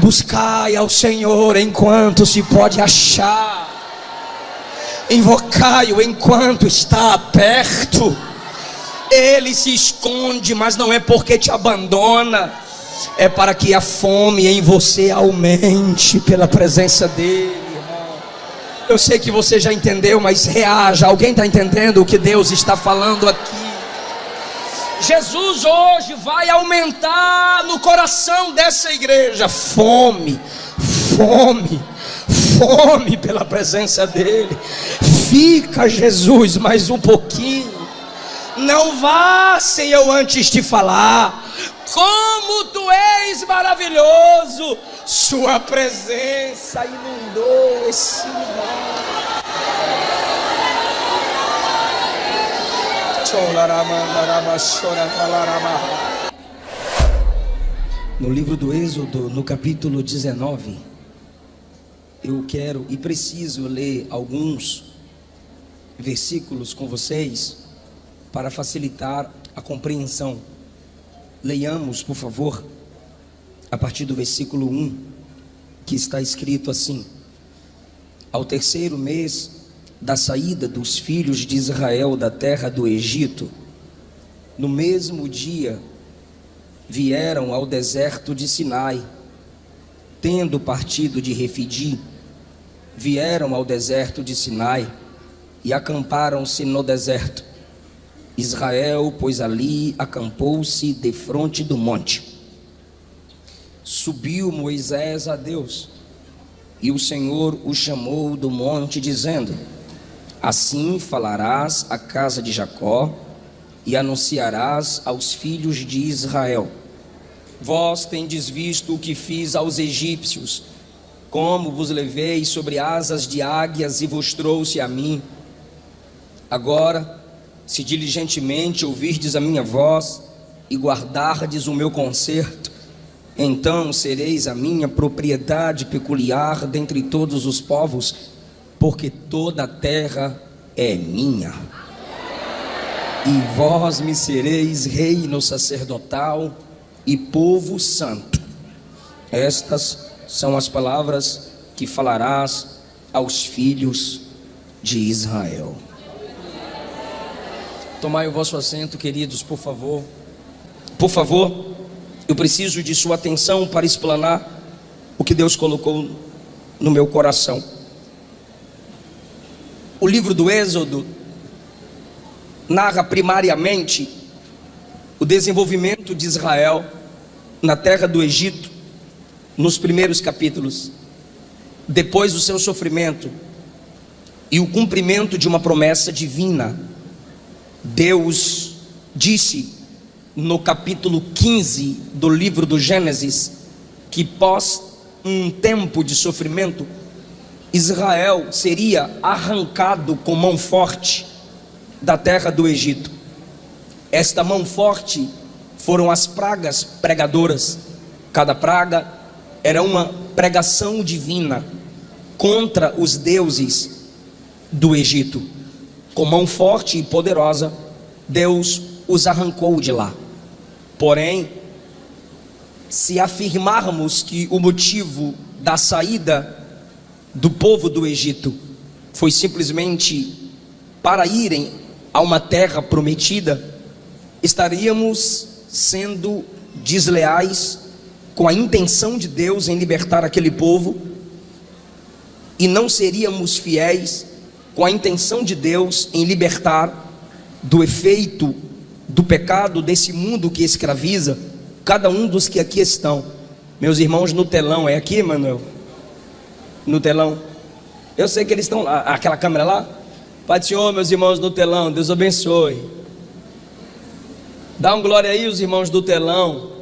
Buscai ao Senhor enquanto se pode achar, invocai-o enquanto está perto. Ele se esconde, mas não é porque te abandona, é para que a fome em você aumente pela presença dele. Eu sei que você já entendeu, mas reaja. Alguém está entendendo o que Deus está falando aqui? Jesus hoje vai aumentar no coração dessa igreja fome, fome, fome pela presença dele. Fica, Jesus, mais um pouquinho. Não vá sem eu antes te falar. Como tu és maravilhoso. Sua presença inundou esse lugar. No livro do Êxodo, no capítulo 19, eu quero e preciso ler alguns versículos com vocês para facilitar a compreensão. Leiamos, por favor, a partir do versículo 1, que está escrito assim: ao terceiro mês da saída dos filhos de Israel da terra do Egito, no mesmo dia vieram ao deserto de Sinai. Tendo partido de Refidim, vieram ao deserto de Sinai e acamparam-se no deserto. Israel, pois, ali acampou-se defronte do monte. Subiu Moisés a Deus, e o Senhor o chamou do monte, dizendo: assim falarás à casa de Jacó e anunciarás aos filhos de Israel: vós tendes visto o que fiz aos egípcios, como vos levei sobre asas de águias e vos trouxe a mim. Agora, se diligentemente ouvirdes a minha voz e guardardes o meu concerto, então sereis a minha propriedade peculiar dentre todos os povos, porque toda a terra é minha. E vós me sereis reino sacerdotal e povo santo. Estas são as palavras que falarás aos filhos de Israel. Tomai o vosso assento, queridos, por favor. Por favor, eu preciso de sua atenção para explanar o que Deus colocou no meu coração. O livro do Êxodo narra primariamente o desenvolvimento de Israel na terra do Egito, nos primeiros capítulos, depois do seu sofrimento e o cumprimento de uma promessa divina. Deus disse no capítulo 15 do livro do Gênesis que pós um tempo de sofrimento, Israel seria arrancado com mão forte da terra do Egito. Esta mão forte foram as pragas pregadoras. Cada praga era uma pregação divina contra os deuses do Egito. Com mão forte e poderosa, Deus os arrancou de lá. Porém, se afirmarmos que o motivo da saída do povo do Egito foi simplesmente para irem a uma terra prometida, estaríamos sendo desleais com a intenção de Deus em libertar aquele povo, e não seríamos fiéis com a intenção de Deus em libertar do efeito do pecado desse mundo que escraviza cada um dos que aqui estão. Meus irmãos no telão, é aqui, Manuel? No telão? Eu sei que eles estão lá, aquela câmera lá. Pai do Senhor, meus irmãos no telão, Deus abençoe. Dá um glória aí, os irmãos do telão.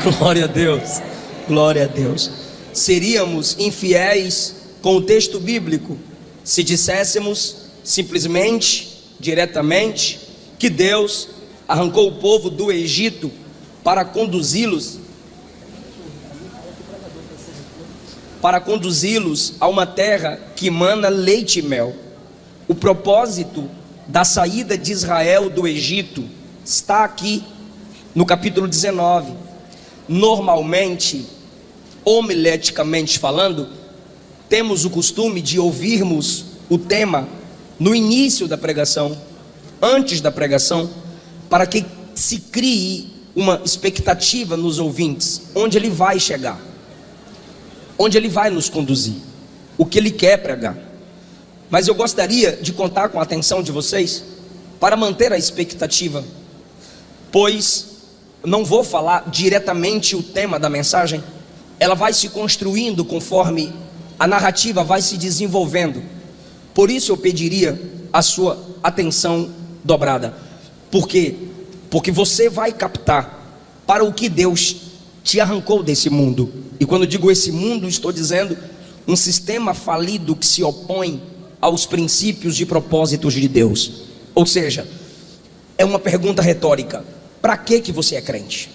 Glória a Deus, glória a Deus. Seríamos infiéis com o texto bíblico se disséssemos simplesmente, diretamente, que Deus arrancou o povo do Egito para conduzi-los a uma terra que mana leite e mel. O propósito da saída de Israel do Egito está aqui no capítulo 19. Normalmente, homileticamente falando, temos o costume de ouvirmos o tema no início da pregação, antes da pregação, para que se crie uma expectativa nos ouvintes, onde ele vai chegar, onde ele vai nos conduzir, o que ele quer pregar. Mas eu gostaria de contar com a atenção de vocês para manter a expectativa, pois não vou falar diretamente o tema da mensagem, ela vai se construindo conforme a narrativa vai se desenvolvendo. Por isso eu pediria a sua atenção dobrada. Por quê? Porque você vai captar para o que Deus te arrancou desse mundo. E quando digo esse mundo, estou dizendo um sistema falido que se opõe aos princípios e propósitos de Deus. Ou seja, é uma pergunta retórica: para que você é crente?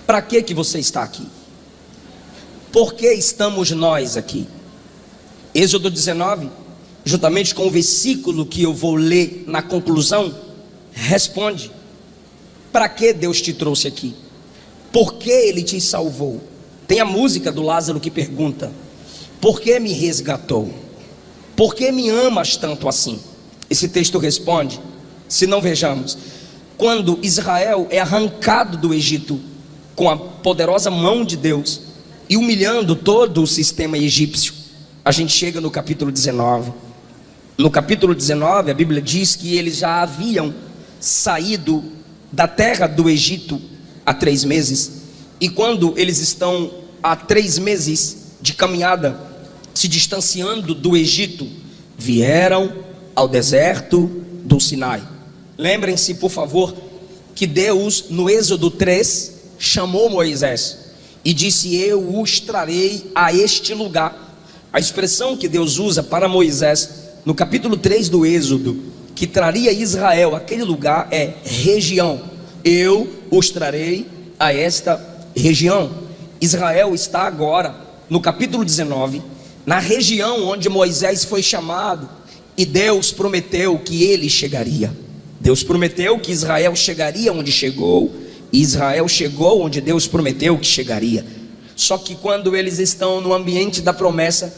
Para que você está aqui? Por que estamos nós aqui? Êxodo 19, juntamente com o versículo que eu vou ler na conclusão, responde: para que Deus te trouxe aqui? Por que Ele te salvou? Tem a música do Lázaro que pergunta: por que me resgatou? Por que me amas tanto assim? Esse texto responde: se não vejamos, quando Israel é arrancado do Egito com a poderosa mão de Deus e humilhando todo o sistema egípcio, a gente chega no capítulo 19. No capítulo 19 a Bíblia diz que eles já haviam saído da terra do Egito há 3 meses, e quando eles estão há 3 meses de caminhada, se distanciando do Egito, vieram ao deserto do Sinai. Lembrem-se, por favor, que Deus no Êxodo 3 chamou Moisés e disse: eu os trarei a este lugar. A expressão que Deus usa para Moisés no capítulo 3 do Êxodo, que traria Israel àquele lugar, é região. Eu os trarei a esta região. Israel está agora no capítulo 19, na região onde Moisés foi chamado, e Deus prometeu que ele chegaria. Deus prometeu que Israel chegaria onde chegou, e Israel chegou onde Deus prometeu que chegaria. Só que quando eles estão no ambiente da promessa,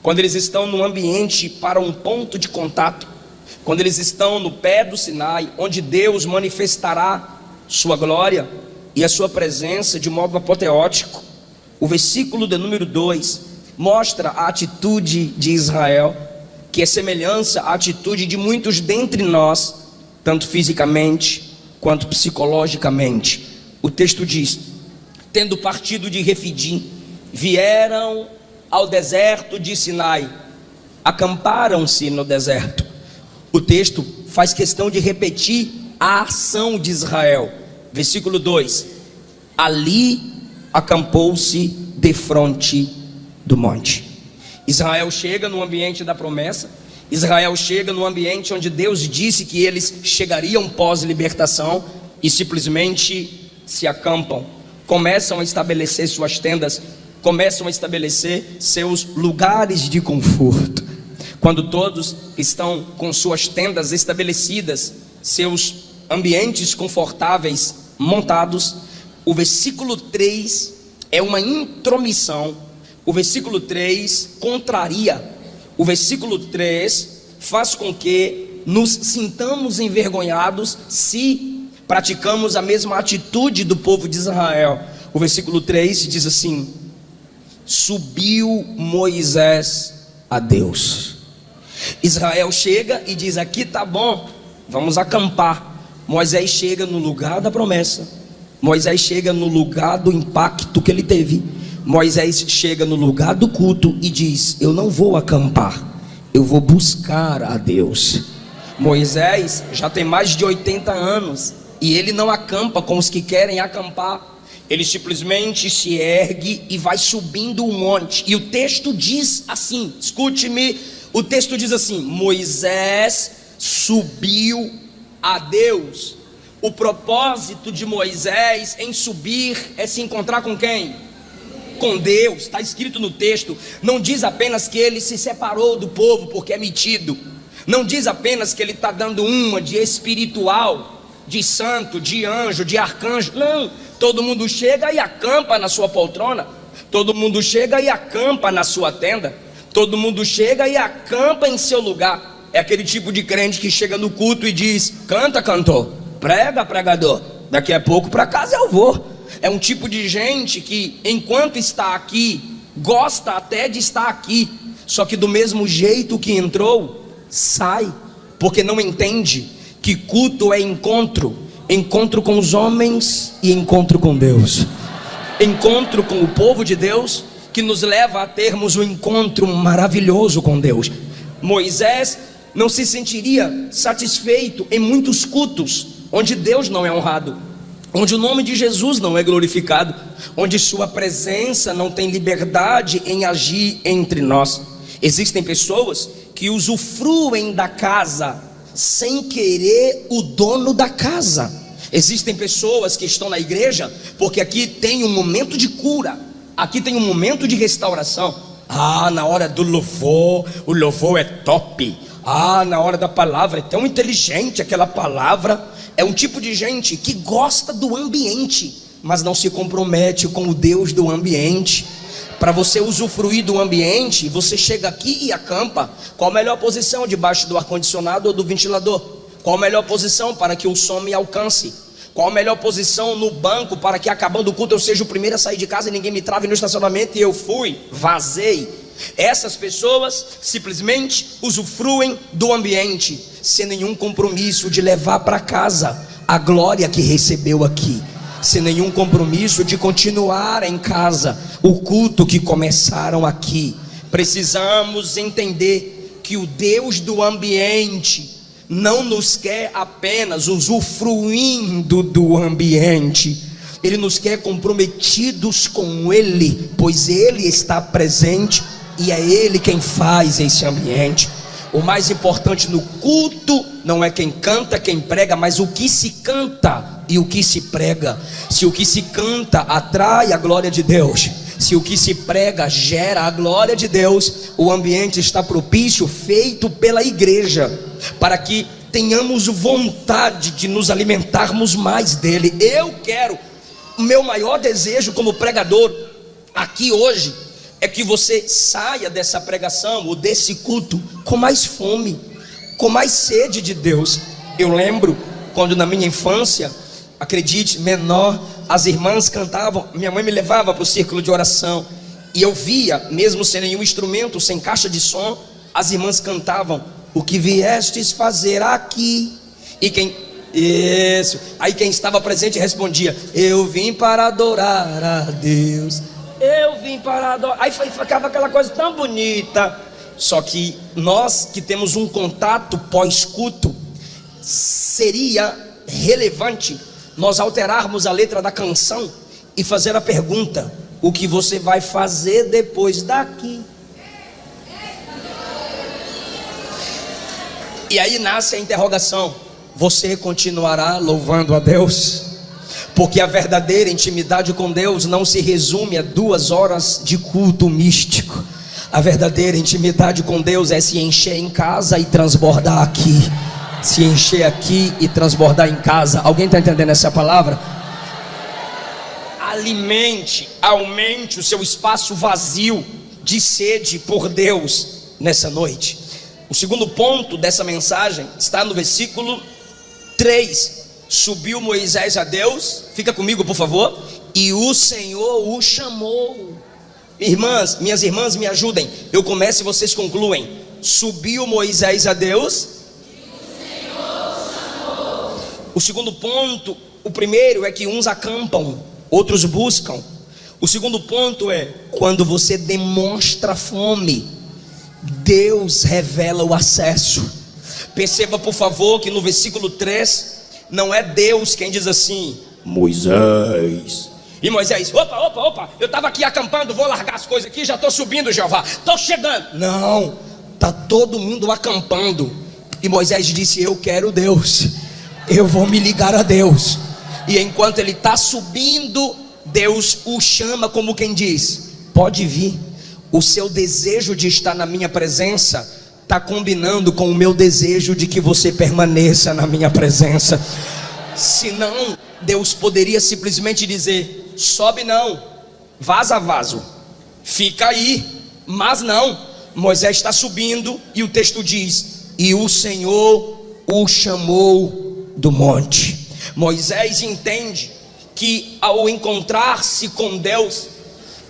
quando eles estão no ambiente para um ponto de contato, quando eles estão no pé do Sinai, onde Deus manifestará sua glória e a sua presença de modo apoteótico, o versículo de número 2 mostra a atitude de Israel, que é semelhança à atitude de muitos dentre nós, tanto fisicamente quanto psicologicamente. O texto diz: tendo partido de Refidim, vieram ao deserto de Sinai, acamparam-se no deserto. O texto faz questão de repetir a ação de Israel. Versículo 2: ali acampou-se defronte do monte. Israel chega no ambiente da promessa, Israel chega no ambiente onde Deus disse que eles chegariam pós-libertação, e simplesmente se acampam, começam a estabelecer suas tendas, começam a estabelecer seus lugares de conforto. Quando todos estão com suas tendas estabelecidas, seus ambientes confortáveis montados, o versículo 3 é uma intromissão. O versículo 3 contraria. O versículo 3 faz com que nos sintamos envergonhados se praticamos a mesma atitude do povo de Israel. O versículo 3 diz assim: subiu Moisés a Deus. Israel chega e diz: aqui tá bom, vamos acampar. Moisés chega no lugar da promessa, Moisés chega no lugar do impacto que ele teve, Moisés chega no lugar do culto e diz: eu não vou acampar, eu vou buscar a Deus. Moisés já tem mais de 80 anos e ele não acampa com os que querem acampar. Ele simplesmente se ergue e vai subindo o monte. E o texto diz assim, escute-me, o texto diz assim: Moisés subiu a Deus. O propósito de Moisés em subir é se encontrar com quem? Com Deus. Está escrito no texto. Não diz apenas que ele se separou do povo porque é metido. Não diz apenas que ele está dando uma de espiritual, de santo, de anjo, de arcanjo. Não, todo mundo chega e acampa na sua poltrona. Todo mundo chega e acampa na sua tenda. Todo mundo chega e acampa em seu lugar. É aquele tipo de crente que chega no culto e diz: canta, cantor, prega, pregador, daqui a pouco para casa eu vou. É um tipo de gente que, enquanto está aqui, gosta até de estar aqui, só que do mesmo jeito que entrou, sai, porque não entende que culto é encontro, encontro com os homens e encontro com Deus, encontro com o povo de Deus, que nos leva a termos um encontro maravilhoso com Deus. Moisés não se sentiria satisfeito em muitos cultos onde Deus não é honrado, onde o nome de Jesus não é glorificado, onde sua presença não tem liberdade em agir entre nós. Existem pessoas que usufruem da casa sem querer o dono da casa. Existem pessoas que estão na igreja porque aqui tem um momento de cura, aqui tem um momento de restauração. Na hora do louvor, o louvor é top. Na hora da palavra é tão inteligente aquela palavra. É um tipo de gente que gosta do ambiente, mas não se compromete com o Deus do ambiente. Para você usufruir do ambiente, você chega aqui e acampa. Qual a melhor posição? Debaixo do ar-condicionado ou do ventilador? Qual a melhor posição para que o som me alcance? Qual a melhor posição no banco para que, acabando o culto, eu seja o primeiro a sair de casa e ninguém me trave no estacionamento e eu vazei? Essas pessoas simplesmente usufruem do ambiente, sem nenhum compromisso de levar para casa a glória que recebeu aqui, sem nenhum compromisso de continuar em casa o culto que começaram aqui. Precisamos entender que o Deus do ambiente não nos quer apenas usufruindo do ambiente, Ele nos quer comprometidos com Ele, pois Ele está presente e é Ele quem faz esse ambiente. O mais importante no culto não é quem canta, quem prega, mas o que se canta e o que se prega. Se o que se canta atrai a glória de Deus, se o que se prega gera a glória de Deus, o ambiente está propício, feito pela igreja, para que tenhamos vontade de nos alimentarmos mais dele. O meu maior desejo como pregador aqui hoje é que você saia dessa pregação ou desse culto com mais fome, com mais sede de Deus. Eu lembro quando na minha infância, acredite, menor, as irmãs cantavam, minha mãe me levava para o círculo de oração e eu via, mesmo sem nenhum instrumento, sem caixa de som, as irmãs cantavam: o que viestes fazer aqui? Aí quem estava presente respondia: eu vim para adorar a Deus. Eu vim para adorar. Aí ficava aquela coisa tão bonita. Só que nós que temos um contato pós-culto, seria relevante nós alterarmos a letra da canção e fazer a pergunta: o que você vai fazer depois daqui? E aí nasce a interrogação: você continuará louvando a Deus? Porque a verdadeira intimidade com Deus não se resume a 2 horas de culto místico. A verdadeira intimidade com Deus é se encher em casa e transbordar aqui. Se encher aqui e transbordar em casa. Alguém está entendendo essa palavra? Aumente o seu espaço vazio de sede por Deus nessa noite. O segundo ponto dessa mensagem está no versículo 3. Subiu Moisés a Deus, fica comigo por favor, e o Senhor o chamou. Minhas irmãs, me ajudem, eu começo e vocês concluem. Subiu Moisés a Deus, e o Senhor o chamou. O segundo ponto, o primeiro é que uns acampam, outros buscam. O segundo ponto é: quando você demonstra fome, Deus revela o acesso. Perceba por favor que no versículo 3 não é Deus quem diz assim: Moisés. E Moisés: opa, eu estava aqui acampando, vou largar as coisas aqui, já estou subindo, Jeová, estou chegando. Não, está todo mundo acampando. E Moisés disse: eu quero Deus, eu vou me ligar a Deus. E enquanto ele está subindo, Deus o chama como quem diz: pode vir. O seu desejo de estar na minha presença está combinando com o meu desejo de que você permaneça na minha presença. Senão, Deus poderia simplesmente dizer: sobe não, vaza vaso, fica aí. Mas não, Moisés está subindo e o texto diz: e o Senhor o chamou do monte. Moisés entende que ao encontrar-se com Deus,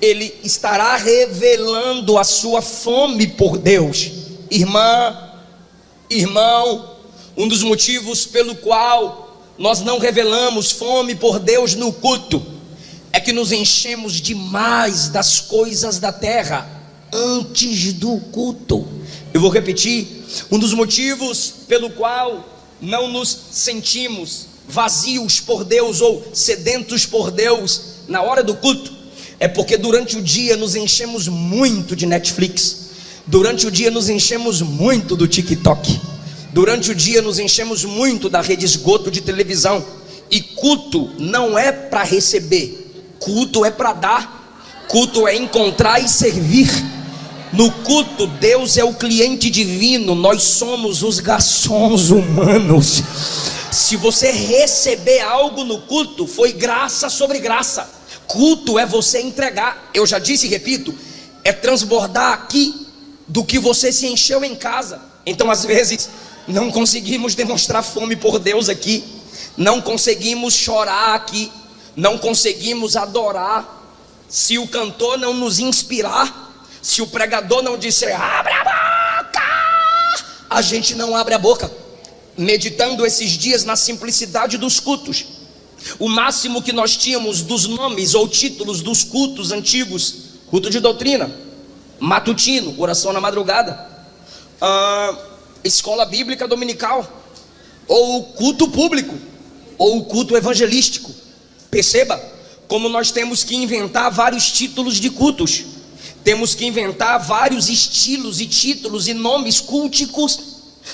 ele estará revelando a sua fome por Deus. Irmã, irmão, um dos motivos pelo qual nós não revelamos fome por Deus no culto é que nos enchemos demais das coisas da terra antes do culto. Eu vou repetir: um dos motivos pelo qual não nos sentimos vazios por Deus ou sedentos por Deus na hora do culto é porque durante o dia nos enchemos muito de Netflix, durante o dia nos enchemos muito do TikTok, durante o dia nos enchemos muito da rede esgoto de televisão. E culto não é para receber, culto é para dar, culto é encontrar e servir. No culto, Deus é o cliente divino, nós somos os garçons humanos. Se você receber algo no culto, foi graça sobre graça. Culto é você entregar. Eu já disse e repito, é transbordar aqui do que você se encheu em casa. Então às vezes não conseguimos demonstrar fome por Deus aqui, não conseguimos chorar aqui, não conseguimos adorar, se o cantor não nos inspirar, se o pregador não disser abre a boca, a gente não abre a boca. Meditando esses dias na simplicidade dos cultos, o máximo que nós tínhamos dos nomes ou títulos dos cultos antigos: culto de doutrina, matutino, oração na madrugada, escola bíblica dominical, ou culto público, ou culto evangelístico. Perceba como nós temos que inventar vários títulos de cultos, temos que inventar vários estilos e títulos e nomes culticos,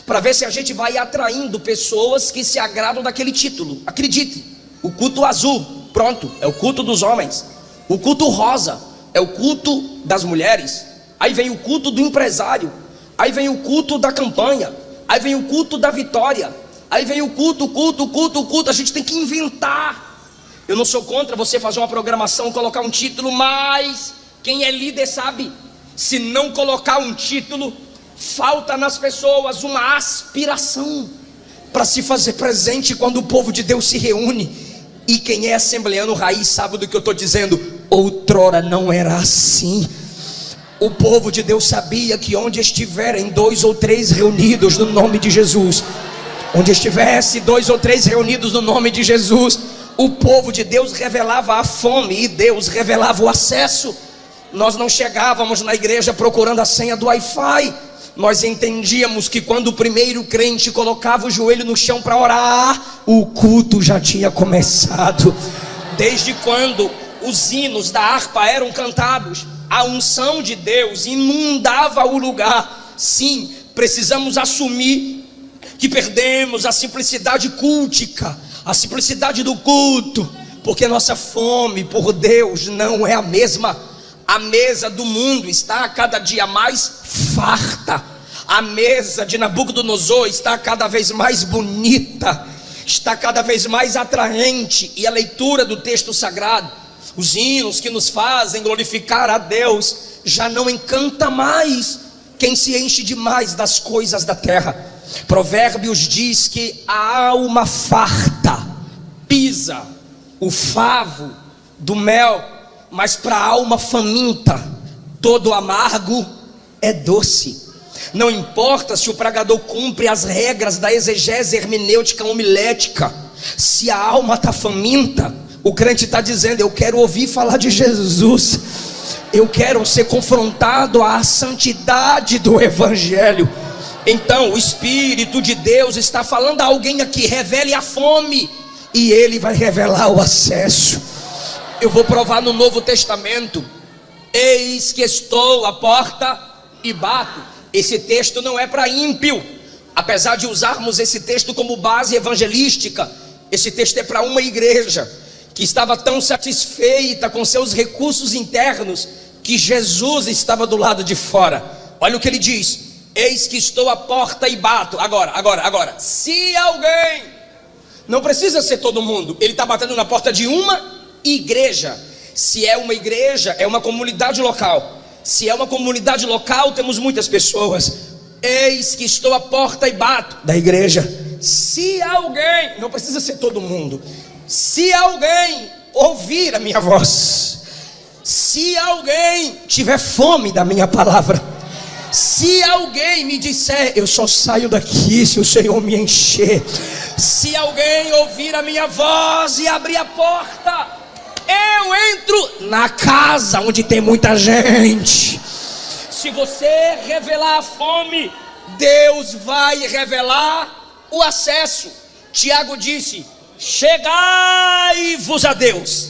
para ver se a gente vai atraindo pessoas que se agradam daquele título. Acredite, o culto azul, pronto, é o culto dos homens. O culto rosa é o culto das mulheres. Aí vem o culto do empresário, aí vem o culto da campanha, aí vem o culto da vitória, aí vem o culto. A gente tem que inventar. Eu não sou contra você fazer uma programação, colocar um título, mas quem é líder sabe, se não colocar um título, falta nas pessoas uma aspiração para se fazer presente quando o povo de Deus se reúne. E quem é assembleano raiz sabe do que eu estou dizendo. Outrora não era assim. O povo de Deus sabia que onde estiverem 2 ou 3 reunidos no nome de Jesus, onde estivesse 2 ou 3 reunidos no nome de Jesus, o povo de Deus revelava a fome e Deus revelava o acesso. Nós não chegávamos na igreja procurando a senha do Wi-Fi. Nós entendíamos que quando o primeiro crente colocava o joelho no chão para orar, o culto já tinha começado. Desde quando os hinos da harpa eram cantados, a unção de Deus inundava o lugar. Sim, precisamos assumir que perdemos a simplicidade cultica, a simplicidade do culto, porque nossa fome por Deus não é a mesma. A mesa do mundo está a cada dia mais farta. A mesa de Nabucodonosor está cada vez mais bonita, está cada vez mais atraente. E a leitura do texto sagrado, os hinos que nos fazem glorificar a Deus, já não encanta mais quem se enche demais das coisas da terra. Provérbios diz que a alma farta pisa o favo do mel, mas para a alma faminta todo amargo é doce. Não importa se o pregador cumpre as regras da exegese hermenêutica homilética, se a alma está faminta, o crente está dizendo: eu quero ouvir falar de Jesus, eu quero ser confrontado à santidade do Evangelho. Então o Espírito de Deus está falando a alguém aqui: revele a fome, e Ele vai revelar o acesso. Eu vou provar no Novo Testamento: eis que estou à porta e bato. Esse texto não é para ímpio, apesar de usarmos esse texto como base evangelística. Esse texto é para uma igreja que estava tão satisfeita com seus recursos internos que Jesus estava do lado de fora. Olha o que ele diz: eis que estou à porta e bato. Agora, se alguém Não precisa ser todo mundo. Ele está batendo na porta de uma igreja. Se é uma igreja, é uma comunidade local. Se é uma comunidade local, temos muitas pessoas. Eis que estou à porta e bato, da igreja. Se alguém, não precisa ser todo mundo, se alguém ouvir a minha voz, se alguém tiver fome da minha palavra, se alguém me disser, eu só saio daqui se o Senhor me encher. Se alguém ouvir a minha voz e abrir a porta, eu entro na casa onde tem muita gente. Se você revelar a fome, Deus vai revelar o acesso. Tiago disse: chegai-vos a Deus,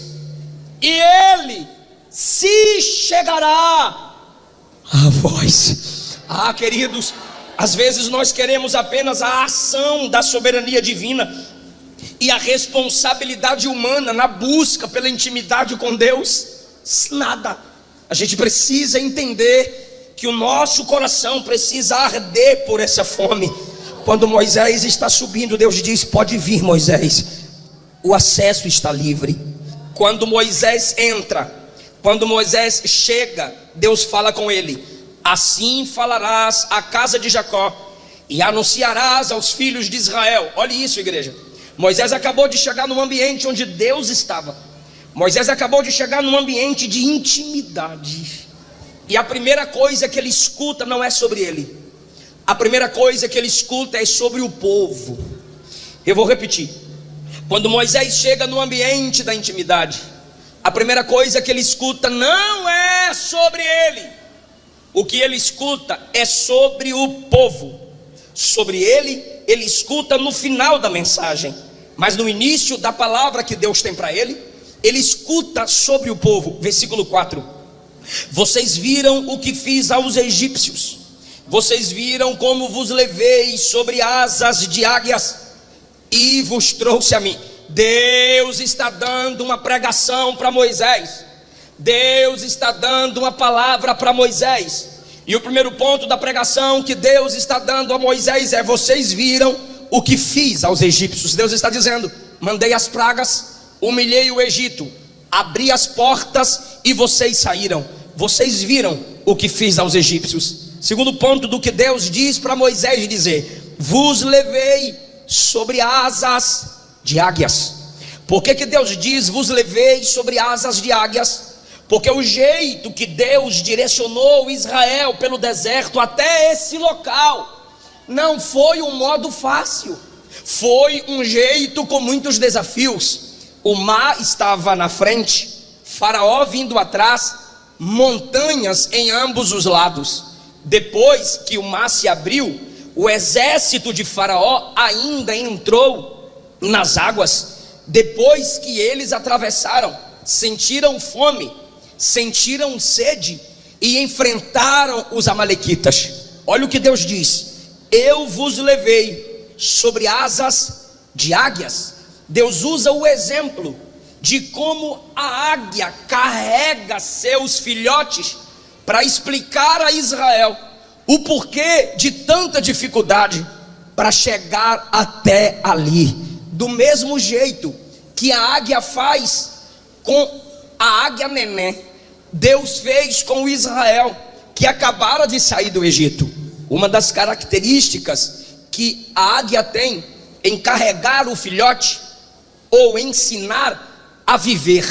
e Ele se chegará a vós. Queridos, às vezes nós queremos apenas a ação da soberania divina e a responsabilidade humana na busca pela intimidade com Deus. Nada. A gente precisa entender que o nosso coração precisa arder por essa fome. Quando Moisés está subindo, Deus diz: pode vir, Moisés, o acesso está livre. Quando Moisés entra, quando Moisés chega, Deus fala com ele: assim falarás à casa de Jacó e anunciarás aos filhos de Israel. Olhe isso, igreja. Moisés acabou de chegar num ambiente onde Deus estava. Moisés acabou de chegar num ambiente de intimidade. E a primeira coisa que ele escuta não é sobre ele. A primeira coisa que ele escuta é sobre o povo. Eu vou repetir. Quando Moisés chega no ambiente da intimidade, a primeira coisa que ele escuta não é sobre ele. O que ele escuta é sobre o povo. Sobre ele escuta no final da mensagem. Mas no início da palavra que Deus tem para ele escuta sobre o povo. Versículo 4. Vocês viram o que fiz aos egípcios. Vocês viram como vos levei sobre asas de águias e vos trouxe a mim. Deus está dando uma pregação para Moisés. Deus está dando uma palavra para Moisés. E o primeiro ponto da pregação que Deus está dando a Moisés é: vocês viram o que fiz aos egípcios. Deus está dizendo: mandei as pragas, humilhei o Egito, abri as portas e vocês saíram. Vocês viram o que fiz aos egípcios. Segundo ponto do que Deus diz para Moisés dizer: vos levei sobre asas de águias. Por que Deus diz vos levei sobre asas de águias? Porque o jeito que Deus direcionou Israel pelo deserto até esse local não foi um modo fácil. Foi um jeito com muitos desafios. O mar estava na frente, Faraó vindo atrás, montanhas em ambos os lados. Depois que o mar se abriu, o exército de Faraó ainda entrou nas águas. Depois que eles atravessaram, sentiram fome, sentiram sede e enfrentaram os amalequitas. Olha o que Deus diz: eu vos levei sobre asas de águias. Deus usa o exemplo de como a águia carrega seus filhotes para explicar a Israel o porquê de tanta dificuldade para chegar até ali. Do mesmo jeito que a águia faz com a águia neném, Deus fez com Israel, que acabara de sair do Egito. Uma das características que a águia tem em carregar o filhote ou ensinar a viver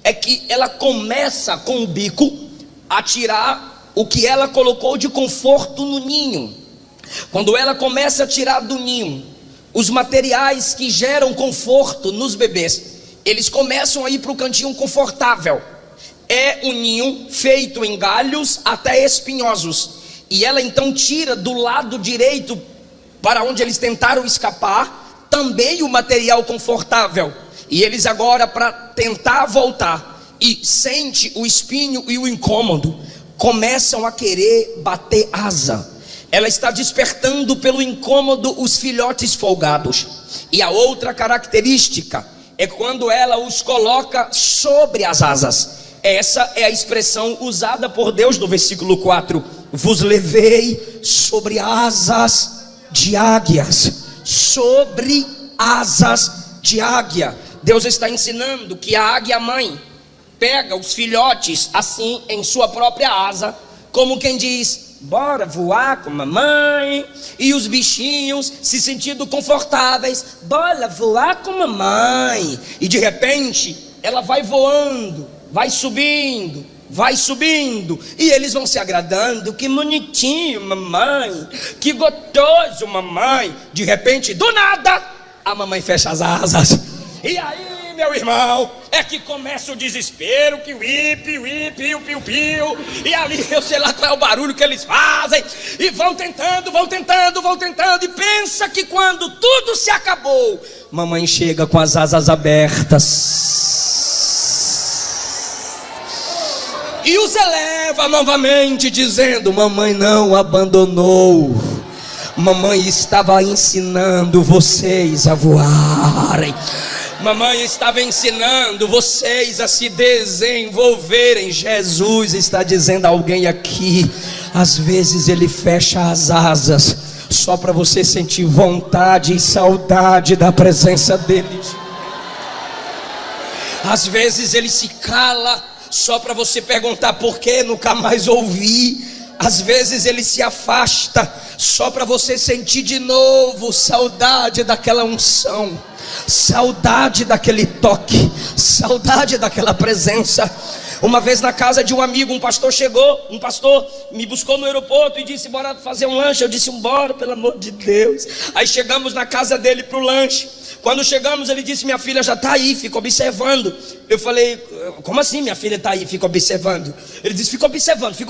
é que ela começa com o bico a tirar o que ela colocou de conforto no ninho. Quando ela começa a tirar do ninho os materiais que geram conforto nos bebês, eles começam a ir para o cantinho confortável. É um ninho feito em galhos até espinhosos, e ela então tira do lado direito, para onde eles tentaram escapar, também o material confortável. E eles agora, para tentar voltar, e sente o espinho e o incômodo, começam a querer bater asa. Ela está despertando pelo incômodo os filhotes folgados. E a outra característica é quando ela os coloca sobre as asas. Essa é a expressão usada por Deus no versículo 4: vos levei sobre asas de águias. Sobre asas de águia. Deus está ensinando que a águia mãe pega os filhotes assim em sua própria asa, como quem diz: bora voar com a mamãe. E os bichinhos se sentindo confortáveis: bora voar com a mamãe. E de repente ela vai voando, vai subindo, e eles vão se agradando. Que bonitinho, mamãe, que gostoso, mamãe. De repente, do nada, a mamãe fecha as asas. E aí, meu irmão, é que começa o desespero, que whip, piu, piu, piu. E ali, eu sei lá qual é o barulho que eles fazem. E vão tentando. E pensa que quando tudo se acabou, mamãe chega com as asas abertas e os eleva novamente, dizendo: mamãe não abandonou. Mamãe estava ensinando vocês a voarem. Mamãe estava ensinando vocês a se desenvolverem. Jesus está dizendo a alguém aqui: às vezes Ele fecha as asas só para você sentir vontade e saudade da presença dEle. Às vezes Ele se cala só para você perguntar por que nunca mais ouvi. Às vezes Ele se afasta só para você sentir de novo saudade daquela unção, saudade daquele toque, saudade daquela presença. Uma vez na casa de um amigo, um pastor me buscou no aeroporto e disse: bora fazer um lanche. Eu disse: bora, pelo amor de Deus. Aí chegamos na casa dele para o lanche. Quando chegamos, ele disse: minha filha já está aí, fica observando. Eu falei: como assim minha filha está aí, fica observando? Ele disse: fica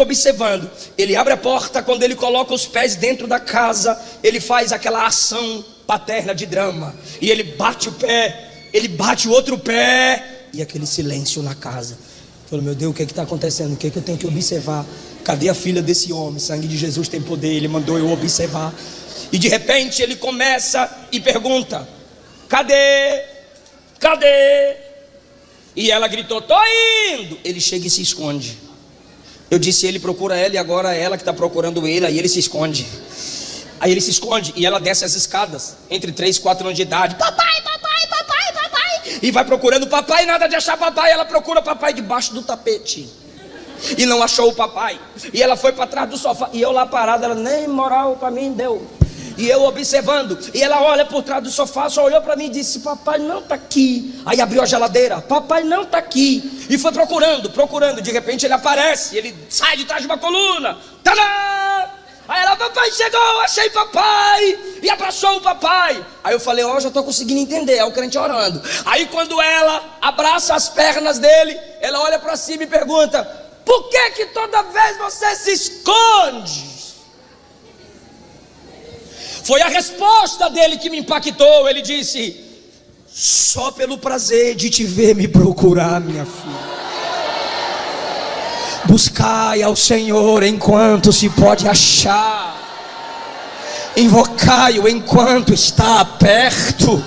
observando. Ele abre a porta. Quando ele coloca os pés dentro da casa, ele faz aquela ação paterna de drama, e ele bate o pé, ele bate o outro pé, e aquele silêncio na casa. Eu falei: meu Deus, o que está acontecendo? O que eu tenho que observar? Cadê a filha desse homem? Sangue de Jesus tem poder. Ele mandou eu observar. E de repente ele começa e pergunta: cadê? E ela gritou: tô indo. Ele chega e se esconde. Eu disse: ele procura ela, e agora é ela que está procurando ele. Aí ele se esconde. E ela desce as escadas, entre 3 e 4 anos de idade. Papai. E vai procurando o papai, nada de achar papai. Ela procura o papai debaixo do tapete e não achou o papai. E ela foi para trás do sofá, e eu lá parado, ela nem moral para mim deu. E eu observando, e ela olha por trás do sofá, só olhou para mim e disse: papai não está aqui. Aí abriu a geladeira: papai não está aqui. E foi procurando. De repente ele aparece, ele sai de trás de uma coluna. Tadã! Aí ela: papai chegou, achei papai. E abraçou o papai. Aí eu falei: já estou conseguindo entender, é o crente orando. Aí quando ela abraça as pernas dele, ela olha para cima e pergunta: por que toda vez você se esconde? Foi a resposta dele que me impactou. Ele disse: só pelo prazer de te ver me procurar, minha filha. Buscai ao Senhor enquanto se pode achar, invocai-o enquanto está perto.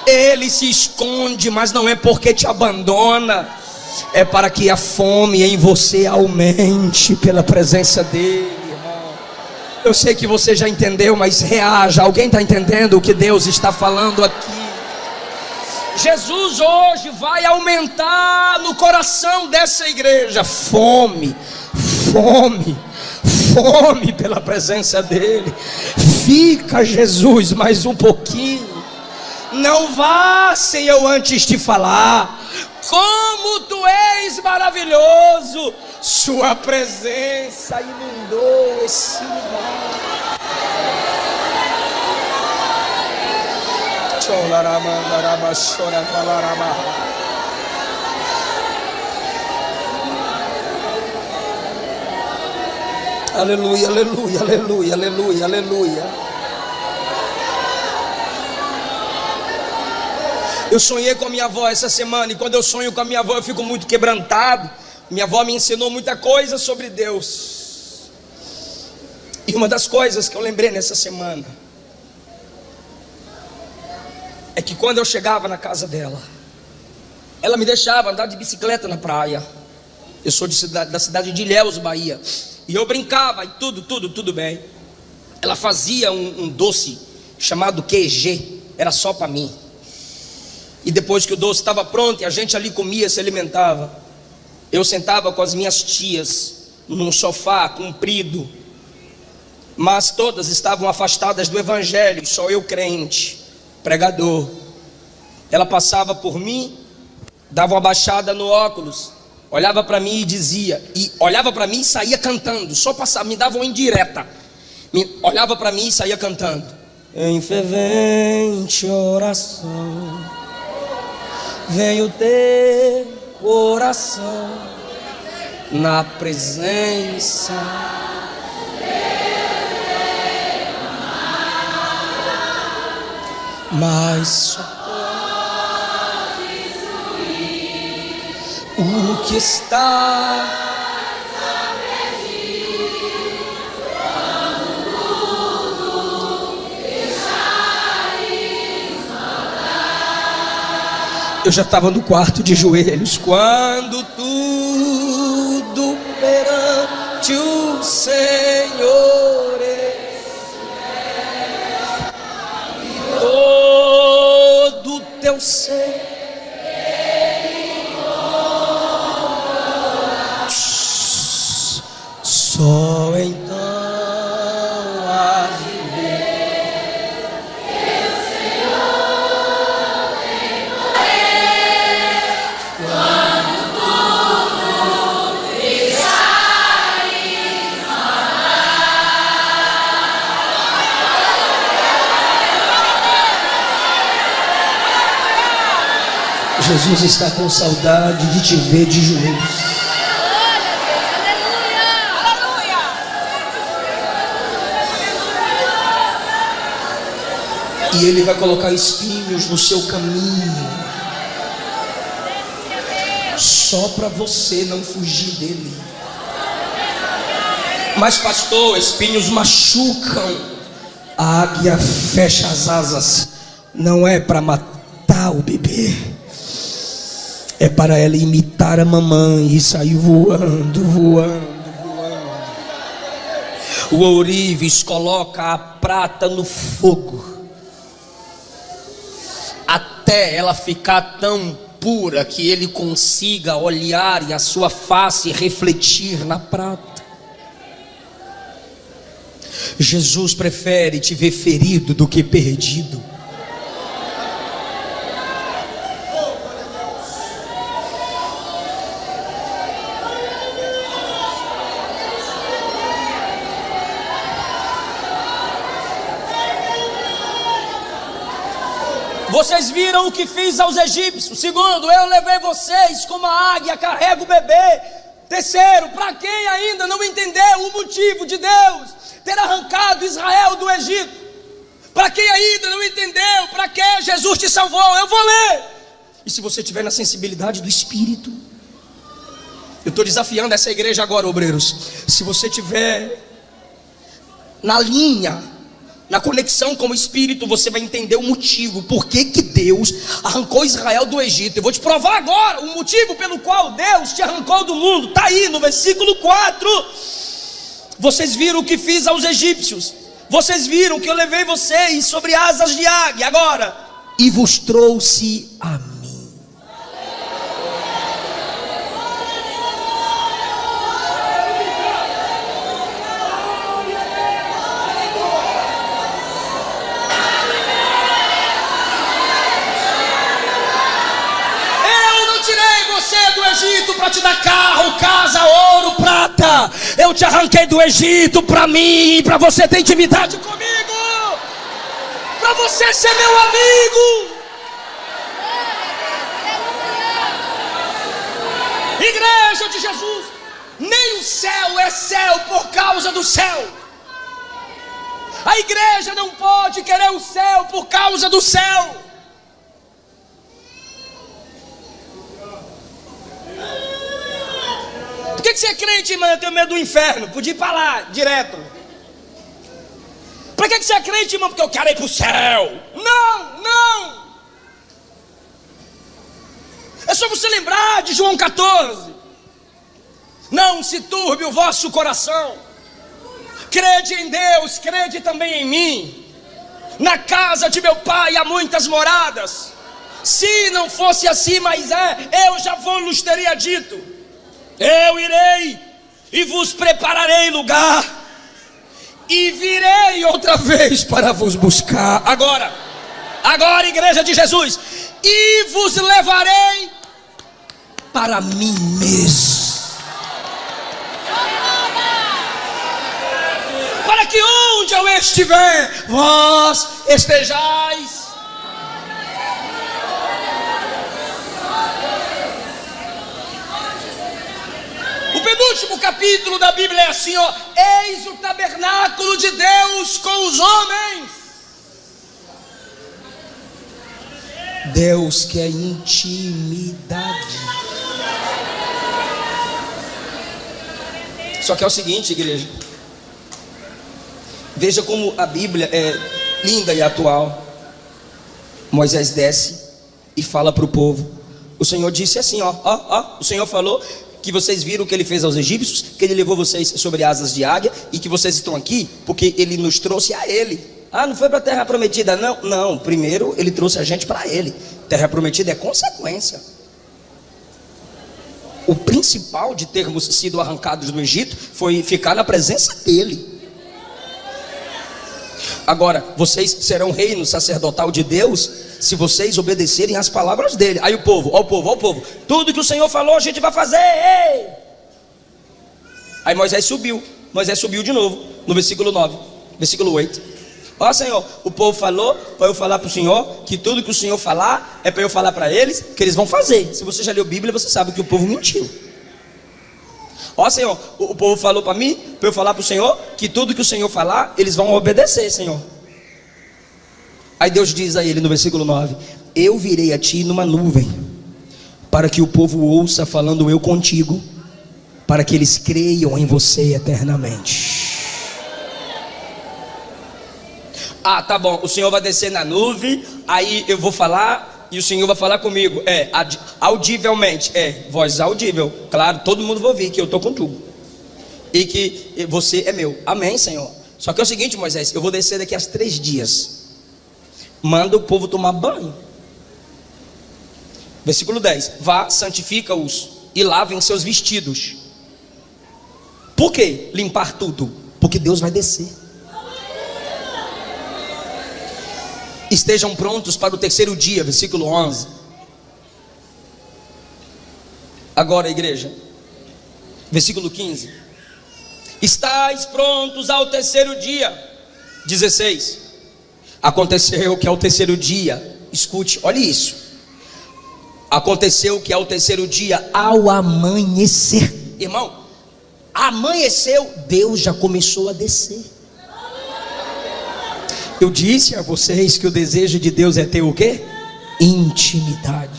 Ele se esconde, mas não é porque te abandona, é para que a fome em você aumente pela presença dele. Eu sei que você já entendeu, mas reaja. Alguém está entendendo o que Deus está falando aqui? Jesus hoje vai aumentar no coração dessa igreja fome pela presença dele. Fica, Jesus, mais um pouquinho. Não vá sem eu antes te falar como tu és maravilhoso. Sua presença inundou esse lugar. Aleluia, aleluia, aleluia, aleluia, aleluia. Eu sonhei com a minha avó essa semana, e quando eu sonho com a minha avó eu fico muito quebrantado. Minha avó me ensinou muita coisa sobre Deus. E uma das coisas que eu lembrei nessa semana é que quando eu chegava na casa dela, ela me deixava andar de bicicleta na praia. Eu sou da cidade de Ilhéus, Bahia. E eu brincava e tudo bem. Ela fazia um doce chamado QG. era só para mim. E depois que o doce estava pronto e a gente ali comia, se alimentava, eu sentava com as minhas tias num sofá comprido, mas todas estavam afastadas do evangelho, só eu crente, pregador. Ela passava por mim, dava uma baixada no óculos, olhava para mim e dizia, e olhava para mim e saía cantando, só passava, me dava uma indireta, olhava para mim e saía cantando. Em fervente oração, venho ter coração na presença. Mas só pode o que está eu já estava no quarto de joelhos quando tudo perante o Senhor todo teu ser só então a viver teu Senhor tem poder quando tudo deixar ignorar. Jesus está com saudade de te ver de joelhos. E Ele vai colocar espinhos no seu caminho, só para você não fugir dele. Mas pastor, espinhos machucam. A águia fecha as asas, não é para matar o bebê, é para ela imitar a mamãe e sair voando, voando. O ourives coloca a prata no fogo, até ela ficar tão pura que ele consiga olhar e a sua face refletir na prata. Jesus prefere te ver ferido do que perdido. Vocês viram o que fiz aos egípcios. Segundo, eu levei vocês como a águia carrega o bebê. Terceiro, para quem ainda não entendeu o motivo de Deus ter arrancado Israel do Egito, para quem ainda não entendeu para que Jesus te salvou, eu vou ler. E se você tiver na sensibilidade do Espírito, eu estou desafiando essa igreja agora, obreiros. Se você tiver na linha, na conexão com o Espírito, você vai entender o motivo, por que Deus arrancou Israel do Egito. Eu vou te provar agora o motivo pelo qual Deus te arrancou do mundo. Está aí no versículo 4. Vocês viram o que fiz aos egípcios, vocês viram que eu levei vocês sobre asas de águia. Agora, e vos trouxe a mim. Para te dar carro, casa, ouro, prata. Eu te arranquei do Egito para mim, para você ter intimidade comigo, para você ser meu amigo. Igreja de Jesus, nem o céu é céu por causa do céu. A igreja não pode querer o céu por causa do céu. Por que você é crente, irmão? Eu tenho medo do inferno. Podia ir para lá, direto. Por que você é crente, irmão? Porque eu quero ir para o céu. Não, não. É só você lembrar de João 14. Não se turbe o vosso coração. Crede em Deus, crede também em mim. Na casa de meu pai há muitas moradas. Se não fosse assim, mas eu já vos teria dito. Eu irei e vos prepararei lugar, e virei outra vez para vos buscar. Agora, igreja de Jesus, e vos levarei para mim mesmo, para que onde eu estiver, vós estejais. O penúltimo capítulo da Bíblia é assim, ó: eis o tabernáculo de Deus com os homens. Deus quer intimidade. Só que é o seguinte, igreja, veja como a Bíblia é linda e atual. Moisés desce e fala para o povo. O Senhor disse assim, o Senhor falou que vocês viram o que ele fez aos egípcios, que ele levou vocês sobre asas de águia, e que vocês estão aqui porque ele nos trouxe a ele. Não foi para a terra prometida, não, primeiro ele trouxe a gente para ele. Terra prometida é consequência. O principal de termos sido arrancados do Egito foi ficar na presença dele. Agora, vocês serão reino sacerdotal de Deus se vocês obedecerem às palavras dele. Aí o povo, tudo que o Senhor falou a gente vai fazer. Ei! Aí Moisés subiu de novo, no versículo 9, versículo 8. Senhor, o povo falou para eu falar para o Senhor que tudo que o Senhor falar é para eu falar para eles que eles vão fazer. Se você já leu a Bíblia, você sabe que o povo mentiu. Senhor, o povo falou para mim, para eu falar para o Senhor que tudo que o Senhor falar, eles vão obedecer, Senhor. Aí Deus diz a ele no versículo 9: eu virei a ti numa nuvem, para que o povo ouça falando eu contigo, para que eles creiam em você eternamente. Tá bom, o Senhor vai descer na nuvem, aí eu vou falar e o Senhor vai falar comigo. Audivelmente, voz audível. Claro, todo mundo vai ouvir que eu estou contigo e que você é meu. Amém, Senhor. Só que é o seguinte, Moisés, eu vou descer daqui a 3 dias. Manda o povo tomar banho. Versículo 10: vá, santifica-os e lavem seus vestidos. Por que limpar tudo? Porque Deus vai descer. Estejam prontos para o 3º dia, versículo 11. Agora, igreja, versículo 15: estais prontos ao 3º dia. 16: aconteceu que ao 3º dia, escute, olha isso. Aconteceu que ao 3º dia, ao amanhecer, irmão, amanheceu, Deus já começou a descer. Eu disse a vocês que o desejo de Deus é ter o quê? Intimidade.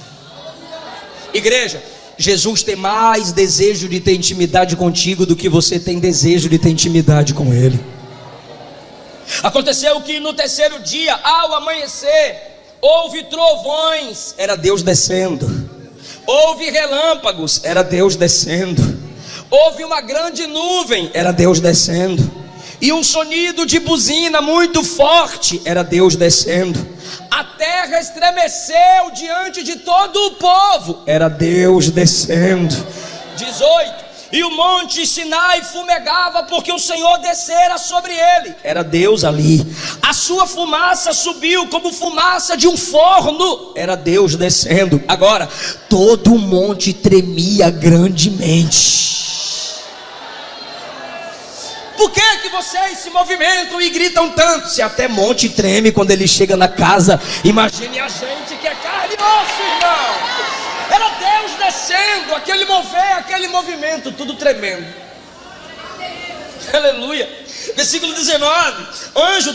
Igreja, Jesus tem mais desejo de ter intimidade contigo do que você tem desejo de ter intimidade com Ele. Aconteceu que no 3º dia, ao amanhecer, houve trovões, era Deus descendo. Houve relâmpagos, era Deus descendo. Houve uma grande nuvem, era Deus descendo. E um sonido de buzina muito forte, era Deus descendo. A terra estremeceu diante de todo o povo, era Deus descendo. 18: e o monte Sinai fumegava, porque o Senhor descera sobre ele, era Deus ali. A sua fumaça subiu como fumaça de um forno, era Deus descendo. Agora, todo o monte tremia grandemente. Por que vocês se movimentam e gritam tanto? Se até monte treme quando ele chega na casa, imagine a gente que é carne e osso, irmão. Era Deus descendo, aquele mover, aquele movimento, tudo tremendo. Aleluia. Versículo 19: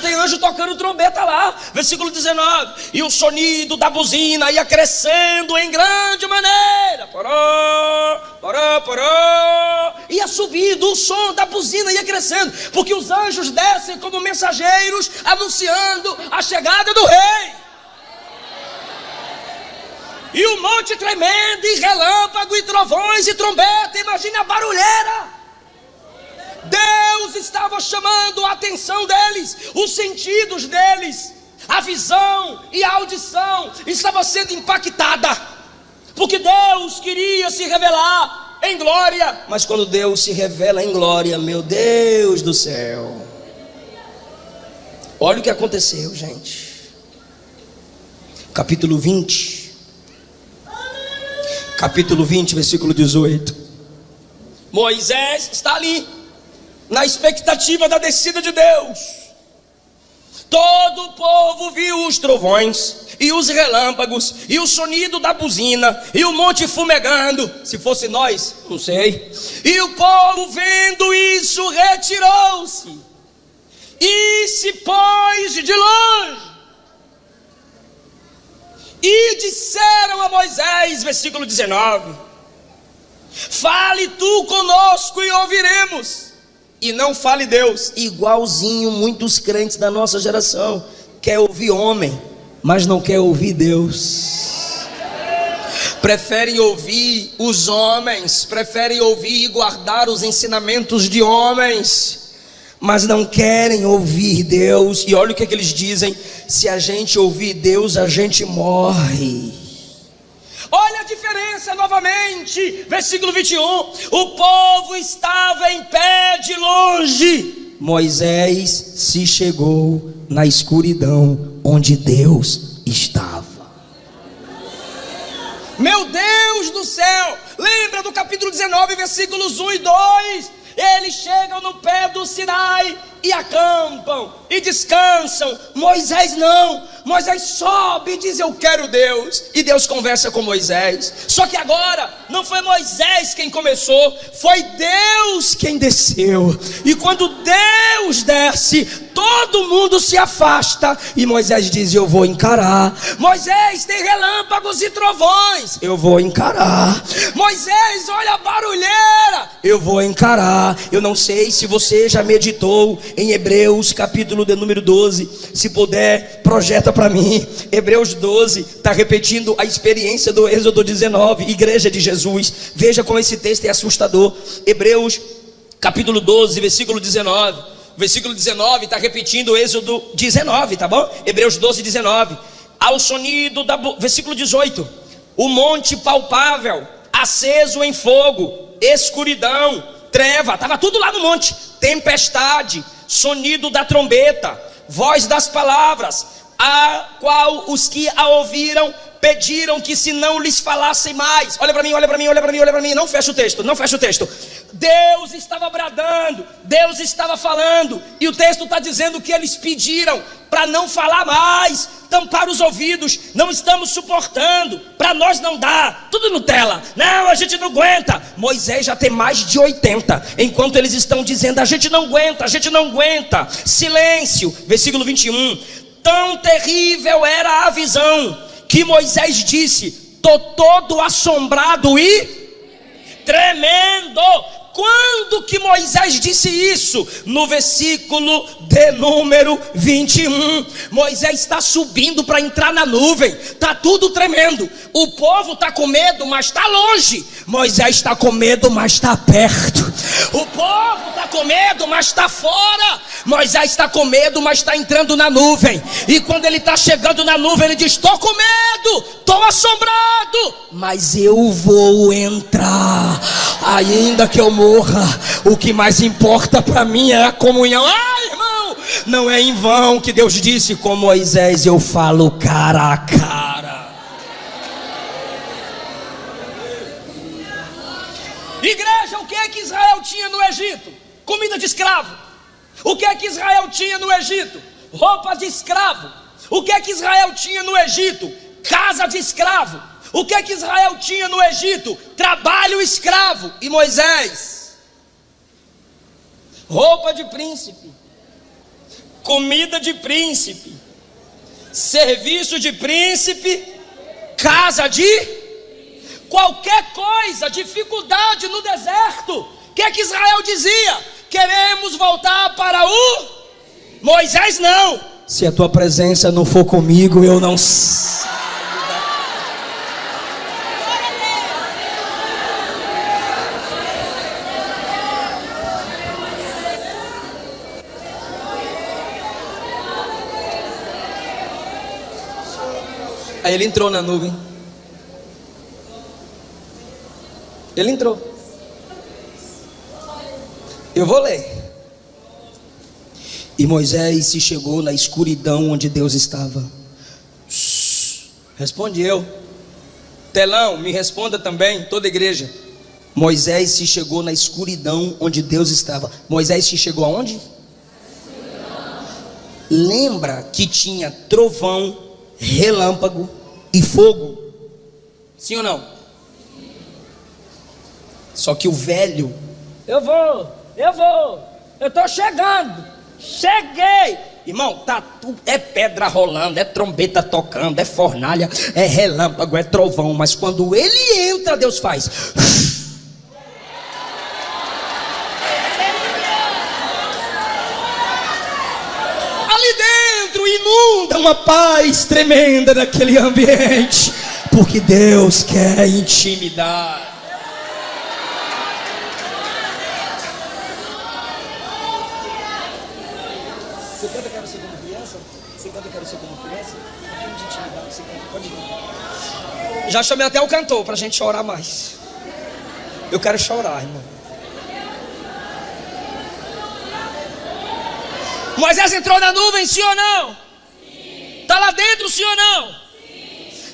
tem anjo tocando trombeta lá. Versículo 19: e o sonido da buzina ia crescendo em grande maneira. Poró, poró, poró. Ia subindo, o som da buzina ia crescendo, porque os anjos descem como mensageiros, anunciando a chegada do rei. E o monte tremendo, e relâmpago, e trovões, e trombeta. Imagine a barulheira. Deus estava chamando a atenção deles, os sentidos deles. A visão e a audição estavam sendo impactada, porque Deus queria se revelar em glória. Mas quando Deus se revela em glória, meu Deus do céu, olha o que aconteceu, gente. Capítulo 20, versículo 18. Moisés está ali, na expectativa da descida de Deus. Todo o povo viu os trovões e os relâmpagos e o sonido da buzina e o monte fumegando. Se fosse nós, não sei. E o povo, vendo isso, retirou-se e se pôs de longe. E disseram a Moisés, versículo 19: fale tu conosco e ouviremos, e não fale Deus. Igualzinho muitos crentes da nossa geração, quer ouvir homem, mas não quer ouvir Deus. Preferem ouvir os homens, preferem ouvir e guardar os ensinamentos de homens, mas não querem ouvir Deus. E olha o que eles dizem: se a gente ouvir Deus, a gente morre. Olha a diferença novamente, versículo 21. O povo estava em pé de longe. Moisés se chegou na escuridão onde Deus estava. Meu Deus do céu, lembra do capítulo 19, versículos 1 e 2? Eles chegam no pé do Sinai e acampam e descansam. Moisés não, Moisés sobe e diz: eu quero Deus. E Deus conversa com Moisés. Só que agora não foi Moisés quem começou, foi Deus quem desceu. E quando Deus desce, todo mundo se afasta. E Moisés diz: eu vou encarar. Moisés, tem relâmpagos e trovões, eu vou encarar. Moisés, olha a barulheira, eu vou encarar. Eu não sei se você já meditou em Hebreus capítulo de número 12. Se puder, projeta para mim. Hebreus 12 está repetindo a experiência do Êxodo 19, igreja de Jesus. Veja como esse texto é assustador. Hebreus capítulo 12, versículo 19. Versículo 19 está repetindo o Êxodo 19, tá bom? Hebreus 12, 19. Ao sonido da... Versículo 18. O monte palpável, aceso em fogo, escuridão, treva, estava tudo lá no monte. Tempestade, sonido da trombeta, voz das palavras, a qual os que a ouviram pediram que se não lhes falassem mais. Olha para mim, olha para mim, olha para mim, olha para mim. Não fecha o texto, não fecha o texto. Deus estava bradando, Deus estava falando, e o texto está dizendo que eles pediram para não falar mais, tampar os ouvidos. Não estamos suportando, para nós não dá, tudo Nutella, não, a gente não aguenta. Moisés já tem mais de 80, enquanto eles estão dizendo: a gente não aguenta, a gente não aguenta. Silêncio, versículo 21. Tão terrível era a visão que Moisés disse: tô todo assombrado e tremendo. Quando que Moisés disse isso? No versículo de número 21. Moisés está subindo para entrar na nuvem, está tudo tremendo. O povo está com medo, mas está longe. Moisés está com medo, mas está perto. O povo está com medo, mas está fora. Moisés está com medo, mas está entrando na nuvem. E quando ele está chegando na nuvem, ele diz: estou com medo, estou assombrado, mas eu vou entrar. Ainda que eu morra, o que mais importa para mim é a comunhão. Irmão, não é em vão que Deus disse: com Moisés eu falo cara a cara. Igreja, o que é que Israel tinha no Egito? Comida de escravo. O que é que Israel tinha no Egito? Roupa de escravo. O que é que Israel tinha no Egito? Casa de escravo. O que é que Israel tinha no Egito? Trabalho escravo. E Moisés? Roupa de príncipe, comida de príncipe, serviço de príncipe, casa de qualquer coisa, dificuldade no deserto. O que é que Israel dizia? Queremos voltar para o... Moisés não: se a tua presença não for comigo, eu não saio. Aí ele entrou na nuvem. Ele entrou. Eu vou ler. E Moisés se chegou na escuridão onde Deus estava. Responde eu. Telão, me responda também, toda a igreja. Moisés se chegou na escuridão onde Deus estava. Moisés se chegou aonde? Lembra que tinha trovão, relâmpago e fogo? Sim ou não? Só que o velho, eu estou chegando, cheguei. Irmão, tá tudo, é pedra rolando, é trombeta tocando, é fornalha, é relâmpago, é trovão. Mas quando ele entra, Deus faz. Ali dentro inunda uma paz tremenda naquele ambiente, porque Deus quer intimidade. Você canta Quero Ser Como Criança? Você canta Quero Ser Como Criança? Um pouquinho de intimidade, você canta, pode vir. Já chamei até o cantor pra gente chorar mais. Eu quero chorar, irmão. Moisés entrou na nuvem, sim ou não? Está lá dentro, sim ou não?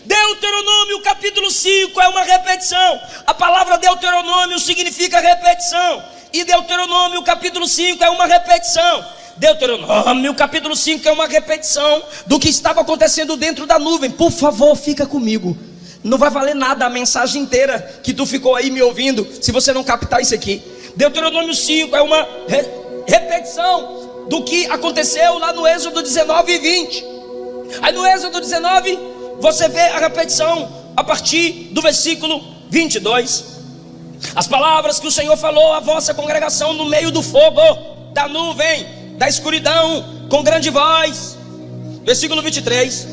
Deuteronômio capítulo 5 é uma repetição. A palavra Deuteronômio significa repetição. E Deuteronômio capítulo 5 é uma repetição. Deuteronômio capítulo 5 é uma repetição do que estava acontecendo dentro da nuvem. Por favor, fica comigo. Não vai valer nada a mensagem inteira que tu ficou aí me ouvindo, se você não captar isso aqui. Deuteronômio 5 é uma repetição do que aconteceu lá no Êxodo 19 e 20. Aí no Êxodo 19 você vê a repetição a partir do versículo 22. As palavras que o Senhor falou à vossa congregação no meio do fogo, da nuvem, da escuridão, com grande voz. Versículo 23.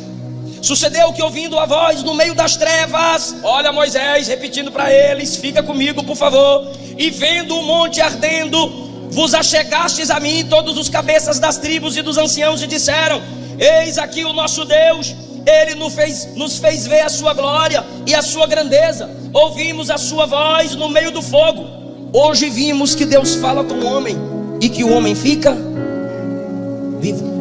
Sucedeu que ouvindo a voz no meio das trevas, olha Moisés repetindo para eles, fica comigo por favor. E vendo o monte ardendo, vos achegastes a mim todos os cabeças das tribos e dos anciãos e disseram: eis aqui o nosso Deus, Ele nos fez ver a sua glória e a sua grandeza. Ouvimos a sua voz no meio do fogo. Hoje vimos que Deus fala com o homem e que o homem fica vivo.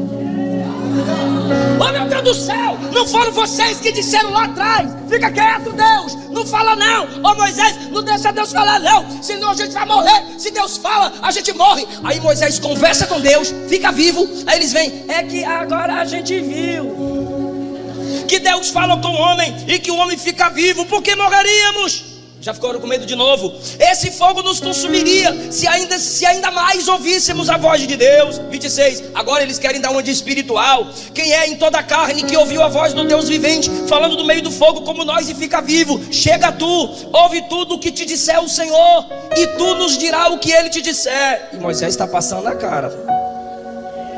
Oh meu Deus do céu, não foram vocês que disseram lá atrás: fica quieto Deus, não fala não. Oh Moisés, não deixa Deus falar não, senão a gente vai morrer. Se Deus fala, a gente morre. Aí Moisés conversa com Deus, fica vivo. Aí eles vêm: é que agora a gente viu que Deus fala com o homem e que o homem fica vivo, porque morreríamos. Já ficaram com medo de novo? Esse fogo nos consumiria se ainda mais ouvíssemos a voz de Deus. 26. Agora eles querem dar uma de espiritual. Quem é em toda a carne que ouviu a voz do Deus vivente falando do meio do fogo como nós e fica vivo? Chega tu, ouve tudo o que te disser o Senhor, e tu nos dirá o que ele te disser. E Moisés está passando a cara.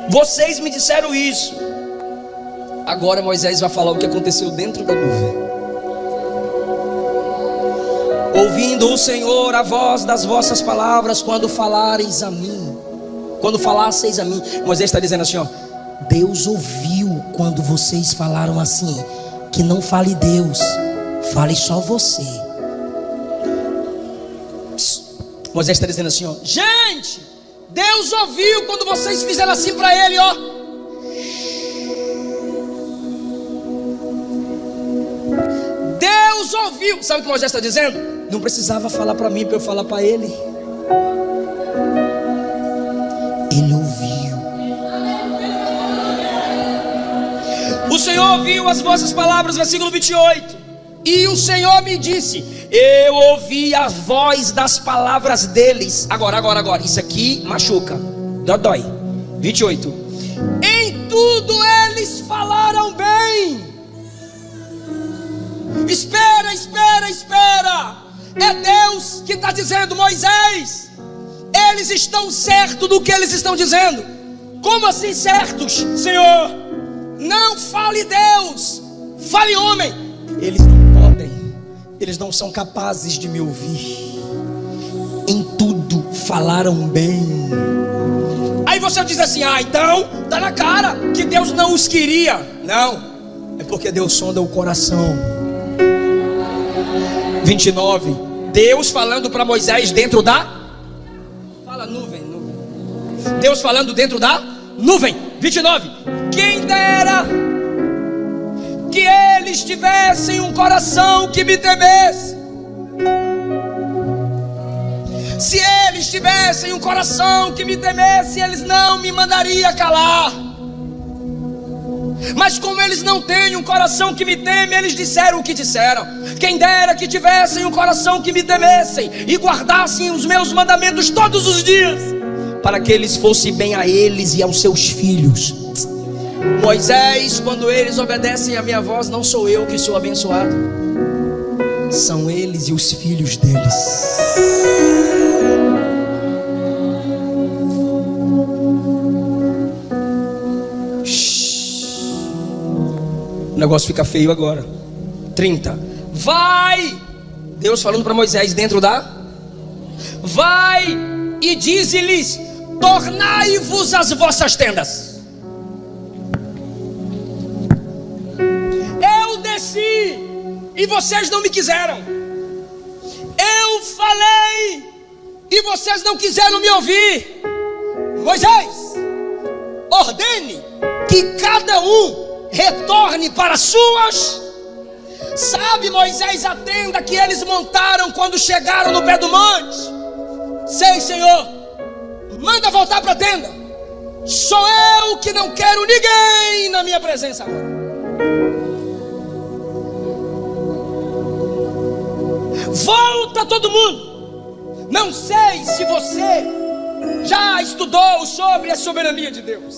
Vocês me disseram isso. Agora Moisés vai falar o que aconteceu dentro da nuvem. Ouvindo o Senhor a voz das vossas palavras, quando falasseis a mim. Moisés está dizendo assim, ó: Deus ouviu quando vocês falaram assim, que não fale Deus, fale só você. Moisés está dizendo assim, ó: gente, Deus ouviu quando vocês fizeram assim para ele, ó. Deus ouviu. Sabe o que Moisés está dizendo? Não precisava falar para mim, para eu falar para ele. Ele ouviu. O Senhor ouviu as vossas palavras, versículo 28. E o Senhor me disse: eu ouvi a voz das palavras deles. Agora, isso aqui machuca, dói. 28. Em tudo eles falaram bem. Espera. É Deus que está dizendo: Moisés, eles estão certos do que eles estão dizendo. Como assim certos, Senhor? Não fale Deus, fale homem. Eles não podem, eles não são capazes de me ouvir. Em tudo falaram bem. Aí você diz assim: ah, então tá na cara que Deus não os queria. Não, É porque Deus sonda o coração. 29. Deus falando para Moisés dentro da... Fala nuvem. Deus falando dentro da nuvem. 29. Quem dera que eles tivessem um coração que me temesse. Se eles tivessem um coração que me temesse, eles não me mandariam calar. Mas como eles não têm um coração que me teme, eles disseram o que disseram. Quem dera que tivessem um coração que me temessem e guardassem os meus mandamentos todos os dias, para que eles fossem bem a eles e aos seus filhos. Moisés, quando eles obedecem a minha voz, não sou eu que sou abençoado, são eles e os filhos deles. O negócio fica feio agora. 30. Vai, Deus falando para Moisés dentro da... Vai e dize-lhes: tornai-vos as vossas tendas. Eu desci e vocês não me quiseram. Eu falei e vocês não quiseram me ouvir. Moisés, ordene que cada um retorne para suas. Sabe, Moisés, a tenda que eles montaram quando chegaram no pé do monte? Sei, Senhor. Manda voltar para a tenda. Sou eu que não quero ninguém na minha presença agora. Volta todo mundo. Não sei se você já estudou sobre a soberania de Deus,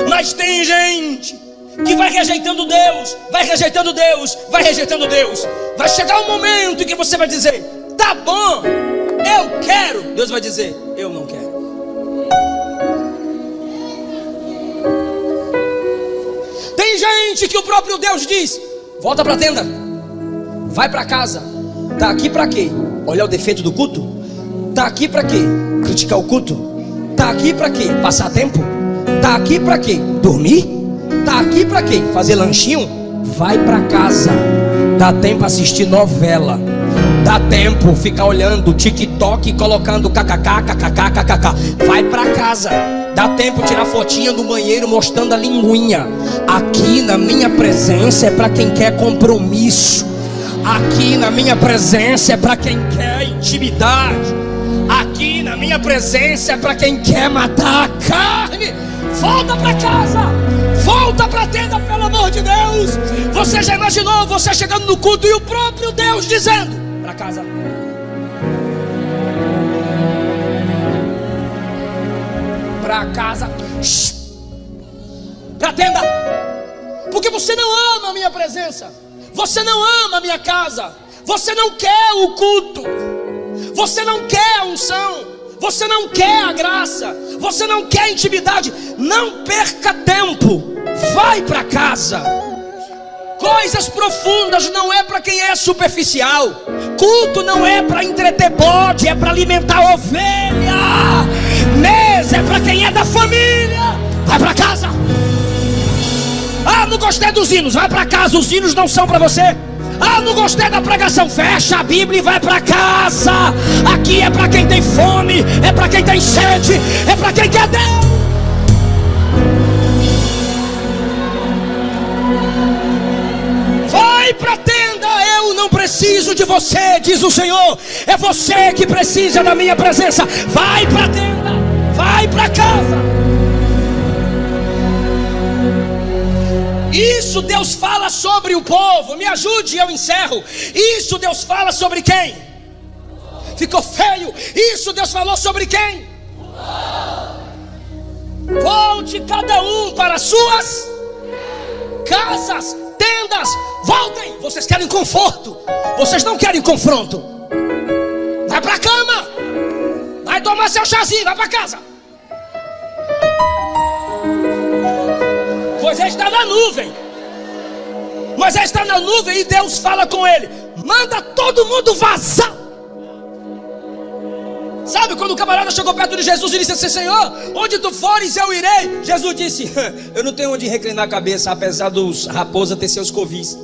mas tem gente que vai rejeitando Deus, vai rejeitando Deus, vai rejeitando Deus. Vai chegar um momento em que você vai dizer: tá bom, eu quero. Deus vai dizer: eu não quero. Tem gente que o próprio Deus diz: volta para a tenda, vai para casa. Tá aqui para quê? Olhar o defeito do culto? Tá aqui para quê? Criticar o culto? Tá aqui para quê? Passar tempo? Tá aqui para quê? Dormir? Tá aqui para quê? Fazer lanchinho? Vai para casa. Dá tempo assistir novela. Dá tempo ficar olhando TikTok e colocando kkk. Vai para casa. Dá tempo tirar fotinha do banheiro mostrando a linguinha. Aqui na minha presença é para quem quer compromisso. Aqui na minha presença é para quem quer intimidade. Aqui na minha presença é para quem quer matar a carne. Volta para casa. Volta para a tenda, pelo amor de Deus. Você já imaginou você chegando no culto e o próprio Deus dizendo: para casa. Para casa. Para a tenda. Porque você não ama a minha presença. Você não ama a minha casa. Você não quer o culto. Você não quer a unção. Você não quer a graça. Você não quer a intimidade. Não perca tempo. Vai para casa. Coisas profundas não é para quem é superficial. Culto não é para entreter bode, é para alimentar ovelha. Mesa é para quem é da família. Vai para casa. Ah, não gostei dos hinos. Vai para casa, os hinos não são para você. Ah, não gostei da pregação. Fecha a Bíblia e vai para casa. Aqui é para quem tem fome, é para quem tem sede, é para quem quer Deus. Vai para a tenda. Eu não preciso de você, diz o Senhor. É você que precisa da minha presença. Vai para a tenda. Vai para casa. Isso Deus fala sobre o povo. Me ajude e eu encerro. Isso Deus fala sobre quem? Ficou feio. Isso Deus falou sobre quem? Volte cada um para suas casas, tendas. Voltem. Vocês querem conforto. Vocês não querem confronto. Vai para a cama. Vai tomar seu chazinho. Vai para casa. Moisés está na nuvem. Moisés está na nuvem e Deus fala com ele: manda todo mundo vazar. Sabe quando o camarada chegou perto de Jesus e disse assim: Senhor, onde tu fores eu irei. Jesus disse: eu não tenho onde reclinar a cabeça, apesar dos raposas ter seus covis.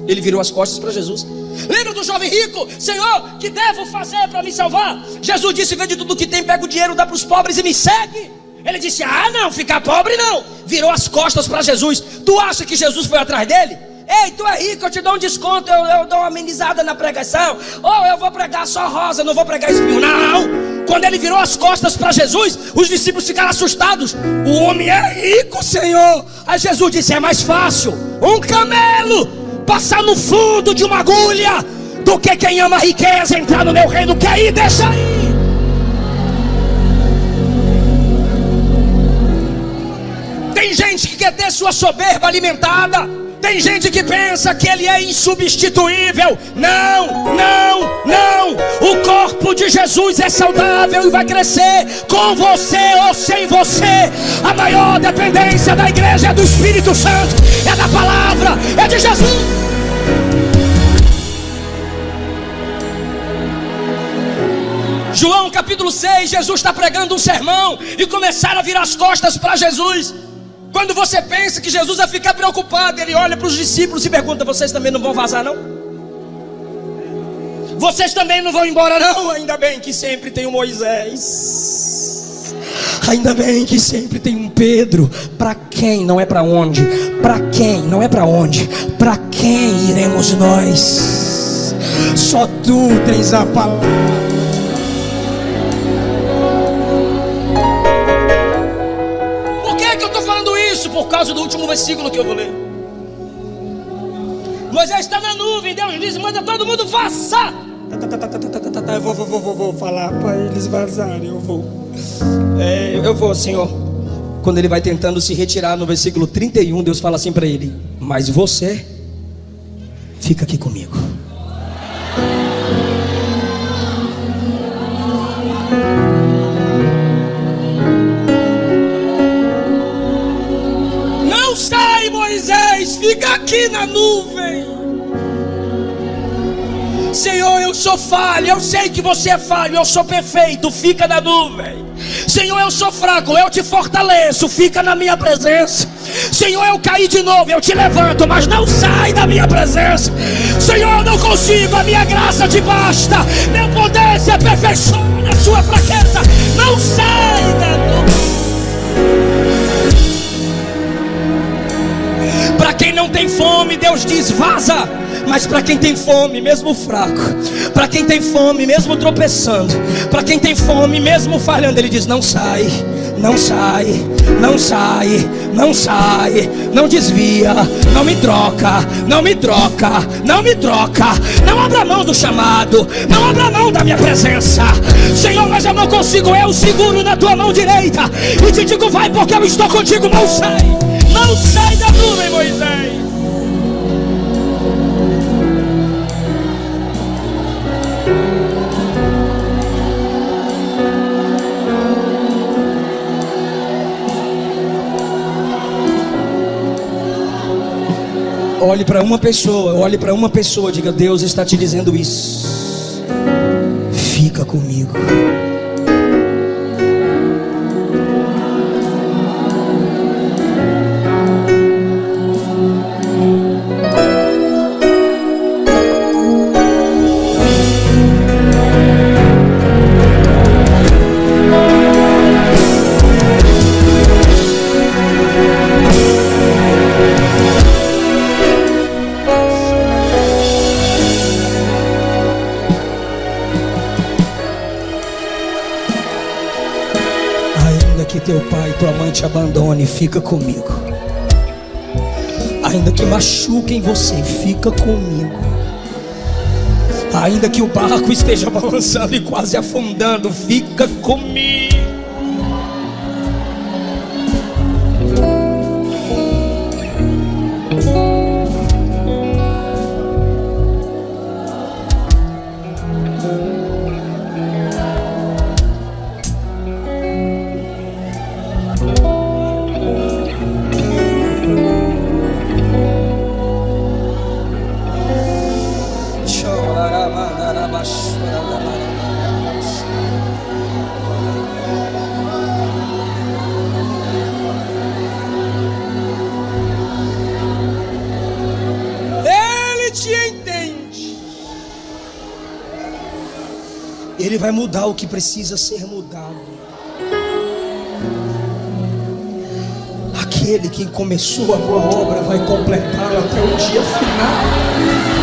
Ele virou as costas para Jesus. Lembra do jovem rico? Senhor, que devo fazer para me salvar? Jesus disse: vende tudo que tem, pega o dinheiro, dá para os pobres e me segue. Ele disse: ah não, ficar pobre não. Virou as costas para Jesus. Tu acha que Jesus foi atrás dele? Ei, tu é rico, eu te dou um desconto, eu dou uma amenizada na pregação. Ou eu vou pregar só rosa, não vou pregar espinho. Não. Quando ele virou as costas para Jesus, os discípulos ficaram assustados. O homem é rico, Senhor. Aí Jesus disse: é mais fácil um camelo passar no fundo de uma agulha do que quem ama a riqueza entrar no meu reino. Quer ir? Deixa aí. Tem gente que quer ter sua soberba alimentada. Tem gente que pensa que ele é insubstituível. Não, não, não. O corpo de Jesus é saudável e vai crescer com você ou sem você. A maior dependência da igreja é do Espírito Santo, é da palavra, é de Jesus. João capítulo 6, Jesus está pregando um sermão e começaram a virar as costas para Jesus. Quando você pensa que Jesus vai ficar preocupado, ele olha para os discípulos e pergunta: vocês também não vão vazar não? Vocês também não vão embora não? Ainda bem que sempre tem um Moisés, ainda bem que sempre tem um Pedro. Para quem? Não é para onde. Para quem? Não é para onde. Para quem iremos nós? Só tu tens a palavra. Por causa do último versículo que eu vou ler. Moisés está na nuvem, Deus diz: manda todo mundo vazar. Eu vou falar para eles vazarem. Eu vou, Senhor. Quando ele vai tentando se retirar, no versículo 31, Deus fala assim para ele: mas você fica aqui comigo. Moisés, fica aqui na nuvem. Senhor, eu sou falho, eu sei que você é falho, eu sou perfeito, fica na nuvem. Senhor, eu sou fraco, eu te fortaleço, fica na minha presença. Senhor, eu caí de novo, eu te levanto, mas não sai da minha presença. Senhor, eu não consigo, a minha graça te basta. Meu poder se aperfeiçoa na sua fraqueza. Não sai da nuvem. Para quem não tem fome, Deus diz: vaza. Mas para quem tem fome, mesmo fraco, para quem tem fome, mesmo tropeçando, para quem tem fome, mesmo falhando, Ele diz: não sai, não sai, não sai, não sai, não desvia, não me troca, não me troca, não me troca. Não abra mão do chamado, não abra mão da minha presença. Senhor, mas eu não consigo, eu seguro na tua mão direita e te digo: vai, porque eu estou contigo. Não sai, não sai da nuvem, Moisés. Olhe para uma pessoa, diga: Deus está te dizendo isso. Fica comigo. Teu pai e tua mãe te abandone, fica comigo. Ainda que machuquem você, fica comigo. Ainda que o barco esteja balançando e quase afundando, fica comigo. Ele te entende. Ele vai mudar o que precisa ser mudado. Aquele que começou a boa obra vai completá-la até o dia final.